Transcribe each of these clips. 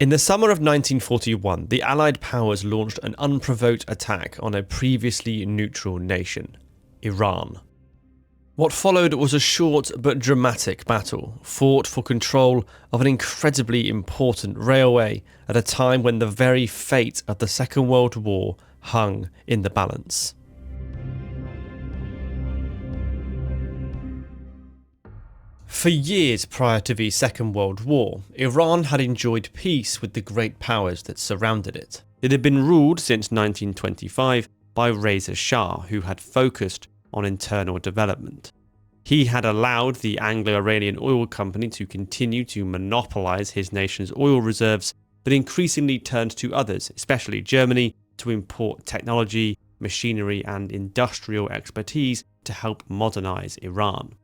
In the summer of 1941, the Allied powers launched an unprovoked attack on a previously neutral nation, Iran. What followed was a short but dramatic battle, fought for control of an incredibly important railway at a time when the very fate of the Second World War hung in the balance. For years prior to the Second World War, Iran had enjoyed peace with the great powers that surrounded it. It had been ruled since 1925 by Reza Shah, who had focused on internal development. He had allowed the Anglo-Iranian Oil Company to continue to monopolise his nation's oil reserves, but increasingly turned to others, especially Germany, to import technology, machinery and industrial expertise to help modernise Iran.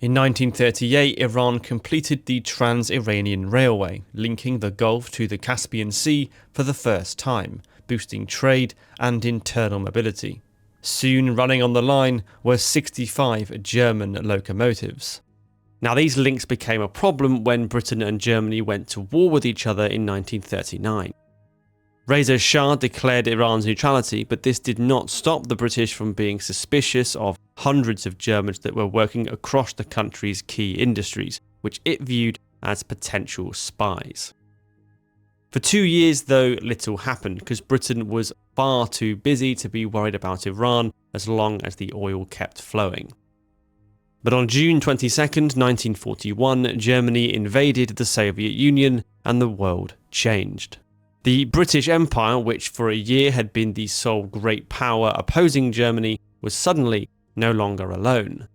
In 1938, Iran completed the Trans-Iranian Railway, linking the Gulf to the Caspian Sea for the first time, boosting trade and internal mobility. Soon running on the line were 65 German locomotives. Now these links became a problem when Britain and Germany went to war with each other in 1939. Reza Shah declared Iran's neutrality, but this did not stop the British from being suspicious of hundreds of Germans that were working across the country's key industries, which it viewed as potential spies. For 2 years, though, little happened because Britain was far too busy to be worried about Iran as long as the oil kept flowing. But on June 22, 1941, Germany invaded the Soviet Union and the world changed. The British Empire, which for a year had been the sole great power opposing Germany, was suddenly no longer alone.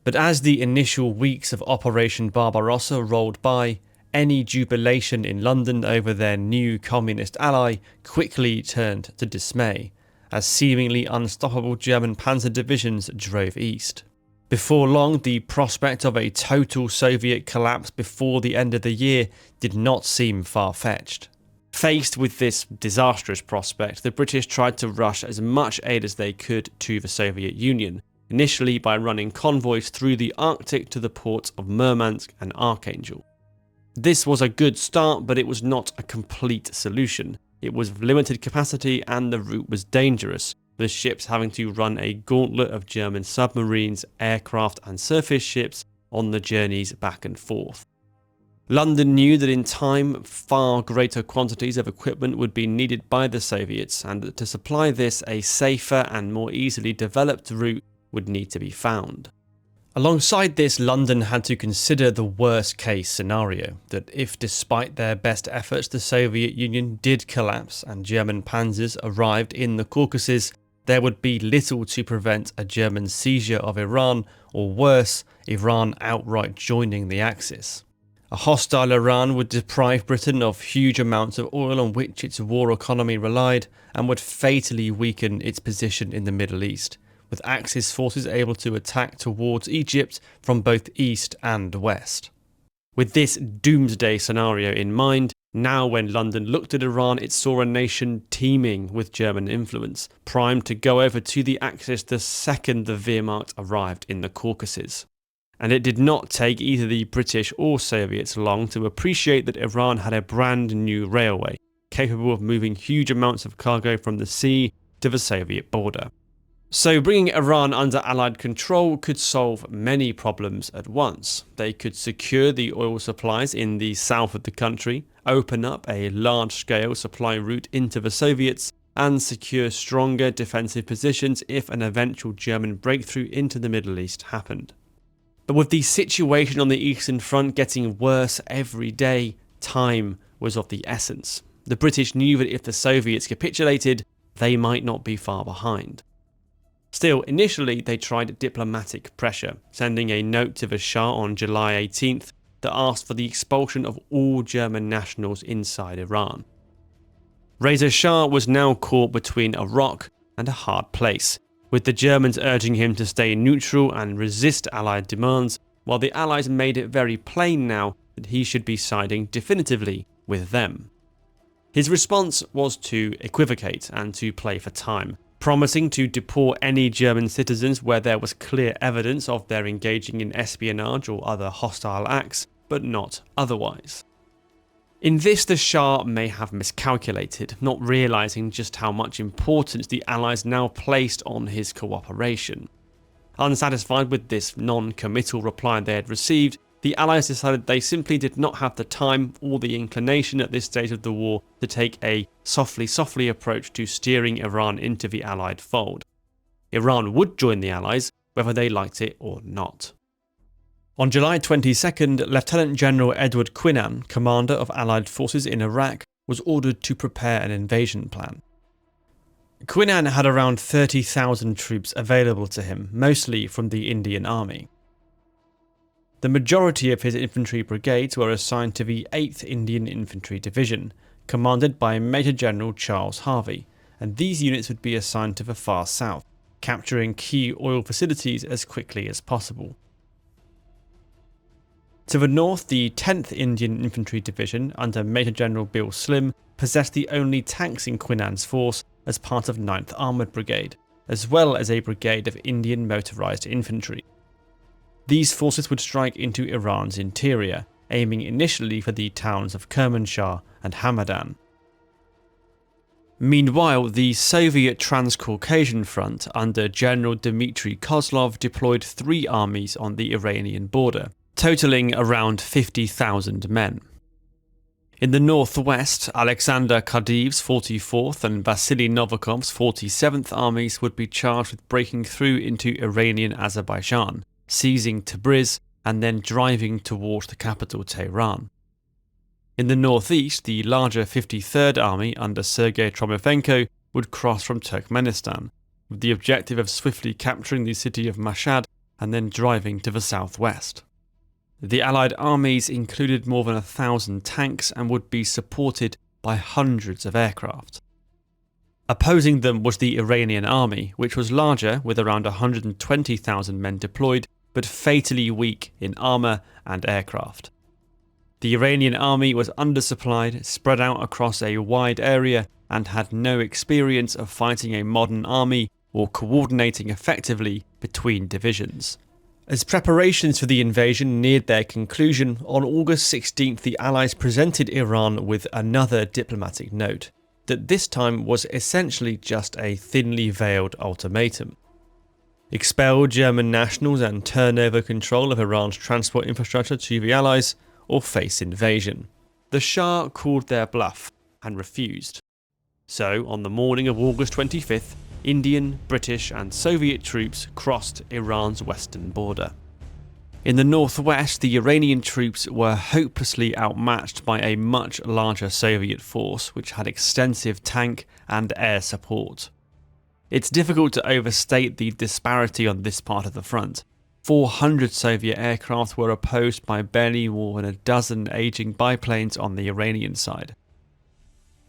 But as the initial weeks of Operation Barbarossa rolled by, any jubilation in London over their new communist ally quickly turned to dismay, as seemingly unstoppable German panzer divisions drove east. Before long, the prospect of a total Soviet collapse before the end of the year did not seem far-fetched. Faced with this disastrous prospect, the British tried to rush as much aid as they could to the Soviet Union, initially by running convoys through the Arctic to the ports of Murmansk and Archangel. This was a good start, but it was not a complete solution. It was of limited capacity and the route was dangerous, with ships having to run a gauntlet of German submarines, aircraft and surface ships on the journeys back and forth. London knew that in time, far greater quantities of equipment would be needed by the Soviets, and that to supply this, a safer and more easily developed route would need to be found. Alongside this, London had to consider the worst case scenario, that if despite their best efforts the Soviet Union did collapse and German panzers arrived in the Caucasus, there would be little to prevent a German seizure of Iran, or worse, Iran outright joining the Axis. A hostile Iran would deprive Britain of huge amounts of oil on which its war economy relied, and would fatally weaken its position in the Middle East, with Axis forces able to attack towards Egypt from both east and west. With this doomsday scenario in mind, now when London looked at Iran, it saw a nation teeming with German influence, primed to go over to the Axis the second the Wehrmacht arrived in the Caucasus. And it did not take either the British or Soviets long to appreciate that Iran had a brand new railway, capable of moving huge amounts of cargo from the sea to the Soviet border. So bringing Iran under Allied control could solve many problems at once. They could secure the oil supplies in the south of the country, open up a large-scale supply route into the Soviets, and secure stronger defensive positions if an eventual German breakthrough into the Middle East happened. But with the situation on the Eastern Front getting worse every day, time was of the essence. The British knew that if the Soviets capitulated, they might not be far behind. Still, initially they tried diplomatic pressure, sending a note to the Shah on July 18th that asked for the expulsion of all German nationals inside Iran. Reza Shah was now caught between a rock and a hard place, with the Germans urging him to stay neutral and resist Allied demands, while the Allies made it very plain now that he should be siding definitively with them. His response was to equivocate and to play for time, promising to deport any German citizens where there was clear evidence of their engaging in espionage or other hostile acts, but not otherwise. In this, the Shah may have miscalculated, not realising just how much importance the Allies now placed on his cooperation. Unsatisfied with this non-committal reply they had received, the Allies decided they simply did not have the time or the inclination at this stage of the war to take a softly approach to steering Iran into the Allied fold. Iran would join the Allies, whether they liked it or not. On July 22nd, Lieutenant General Edward Quinan, commander of Allied forces in Iraq, was ordered to prepare an invasion plan. Quinan had around 30,000 troops available to him, mostly from the Indian Army. The majority of his infantry brigades were assigned to the 8th Indian Infantry Division, commanded by Major General Charles Harvey, and these units would be assigned to the far south, capturing key oil facilities as quickly as possible. To the north, the 10th Indian Infantry Division under Major General Bill Slim possessed the only tanks in Quinan's force as part of 9th Armoured Brigade, as well as a brigade of Indian motorised infantry. These forces would strike into Iran's interior, aiming initially for the towns of Kermanshah and Hamadan. Meanwhile, the Soviet Transcaucasian Front under General Dmitry Kozlov deployed 3 armies on the Iranian border, totaling around 50,000 men. In the northwest, Alexander Kadyr's 44th and Vasily Novikov's 47th armies would be charged with breaking through into Iranian Azerbaijan, seizing Tabriz, and then driving towards the capital Tehran. In the northeast, the larger 53rd Army under Sergei Tromofenko would cross from Turkmenistan, with the objective of swiftly capturing the city of Mashhad and then driving to the southwest. The Allied armies included more than 1,000 tanks and would be supported by hundreds of aircraft. Opposing them was the Iranian army, which was larger with around 120,000 men deployed, but fatally weak in armour and aircraft. The Iranian army was undersupplied, spread out across a wide area, and had no experience of fighting a modern army or coordinating effectively between divisions. As preparations for the invasion neared their conclusion, on August 16th the Allies presented Iran with another diplomatic note, that this time was essentially just a thinly veiled ultimatum. Expel German nationals and turn over control of Iran's transport infrastructure to the Allies, or face invasion. The Shah called their bluff and refused. So, on the morning of August 25th, Indian, British and Soviet troops crossed Iran's western border. In the northwest, the Iranian troops were hopelessly outmatched by a much larger Soviet force which had extensive tank and air support. It's difficult to overstate the disparity on this part of the front. 400 Soviet aircraft were opposed by barely more than a dozen aging biplanes on the Iranian side.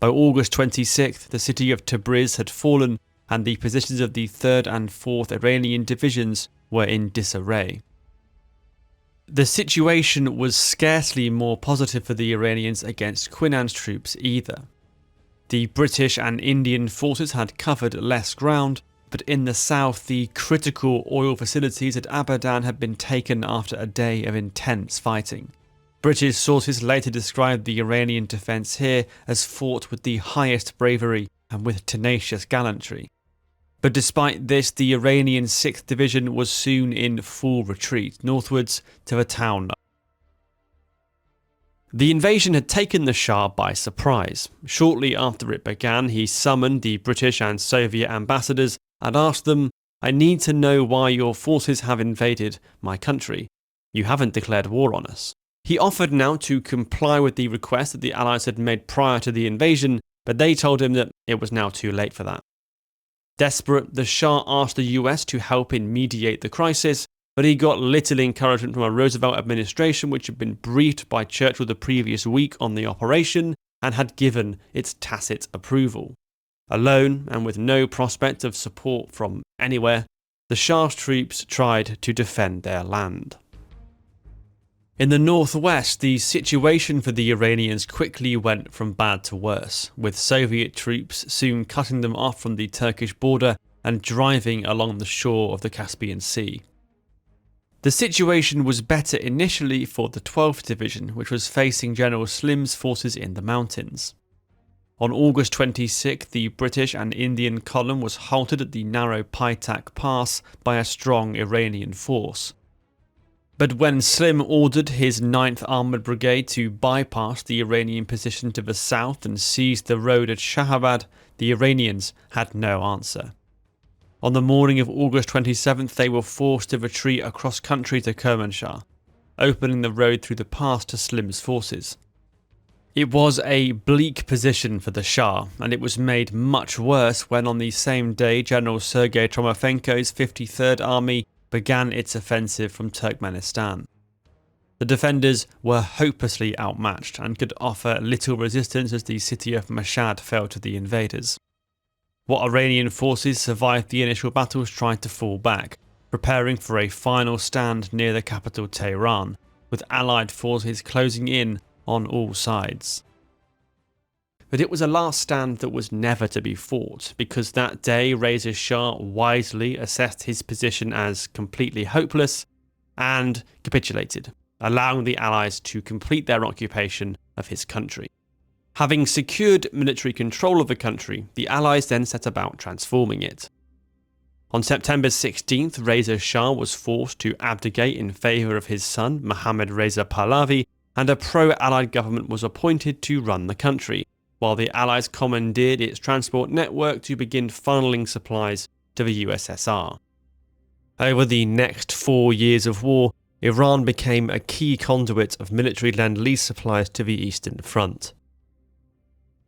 By August 26th, the city of Tabriz had fallen and the positions of the 3rd and 4th Iranian divisions were in disarray. The situation was scarcely more positive for the Iranians against Quinan's troops either. The British and Indian forces had covered less ground, but in the south the critical oil facilities at Abadan had been taken after a day of intense fighting. British sources later described the Iranian defence here as fought with the highest bravery and with tenacious gallantry. But despite this, the Iranian 6th Division was soon in full retreat northwards to the town. The invasion had taken the Shah by surprise. Shortly after it began, he summoned the British and Soviet ambassadors and asked them, "I need to know why your forces have invaded my country. You haven't declared war on us." He offered now to comply with the request that the Allies had made prior to the invasion, but they told him that it was now too late for that. Desperate, the Shah asked the US to help him mediate the crisis, but he got little encouragement from a Roosevelt administration which had been briefed by Churchill the previous week on the operation and had given its tacit approval. Alone, and with no prospect of support from anywhere, the Shah's troops tried to defend their land. In the northwest, the situation for the Iranians quickly went from bad to worse, with Soviet troops soon cutting them off from the Turkish border and driving along the shore of the Caspian Sea. The situation was better initially for the 12th Division, which was facing General Slim's forces in the mountains. On August 26, the British and Indian column was halted at the narrow Paitak Pass by a strong Iranian force. But when Slim ordered his 9th Armoured Brigade to bypass the Iranian position to the south and seize the road at Shahabad, the Iranians had no answer. On the morning of August 27th, they were forced to retreat across country to Kermanshah, opening the road through the pass to Slim's forces. It was a bleak position for the Shah, and it was made much worse when on the same day General Sergei Tromofenko's 53rd Army began its offensive from Turkmenistan. The defenders were hopelessly outmatched and could offer little resistance as the city of Mashhad fell to the invaders. What Iranian forces survived the initial battles tried to fall back, preparing for a final stand near the capital Tehran, with Allied forces closing in on all sides. But it was a last stand that was never to be fought, because that day Reza Shah wisely assessed his position as completely hopeless and capitulated, allowing the Allies to complete their occupation of his country. Having secured military control of the country, the Allies then set about transforming it. On September 16th, Reza Shah was forced to abdicate in favour of his son, Mohammad Reza Pahlavi, and a pro-Allied government was appointed to run the country, while the Allies commandeered its transport network to begin funneling supplies to the USSR. Over the next 4 years of war, Iran became a key conduit of military Lend-Lease supplies to the Eastern Front.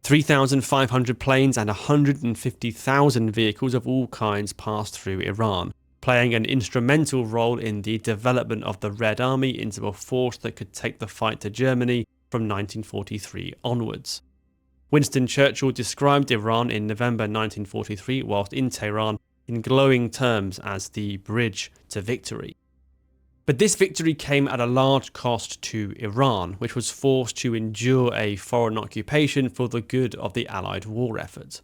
3,500 planes and 150,000 vehicles of all kinds passed through Iran, playing an instrumental role in the development of the Red Army into a force that could take the fight to Germany from 1943 onwards. Winston Churchill described Iran in November 1943 whilst in Tehran in glowing terms as the bridge to victory. But this victory came at a large cost to Iran, which was forced to endure a foreign occupation for the good of the Allied war effort.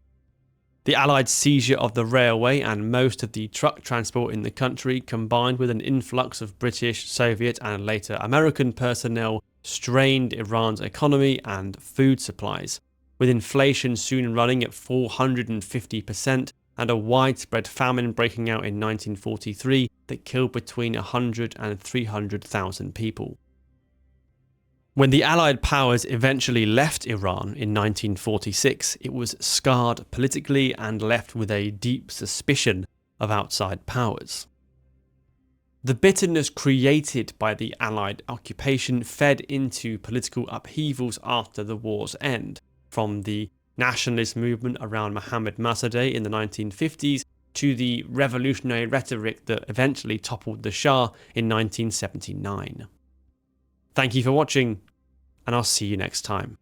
The Allied seizure of the railway and most of the truck transport in the country, combined with an influx of British, Soviet and later American personnel, strained Iran's economy and food supplies, with inflation soon running at 450% and a widespread famine breaking out in 1943 that killed between 100 and 300,000 people. When the Allied powers eventually left Iran in 1946, it was scarred politically and left with a deep suspicion of outside powers. The bitterness created by the Allied occupation fed into political upheavals after the war's end, from the nationalist movement around Mohammad Mossadegh in the 1950s to the revolutionary rhetoric that eventually toppled the Shah in 1979. Thank you for watching, and I'll see you next time.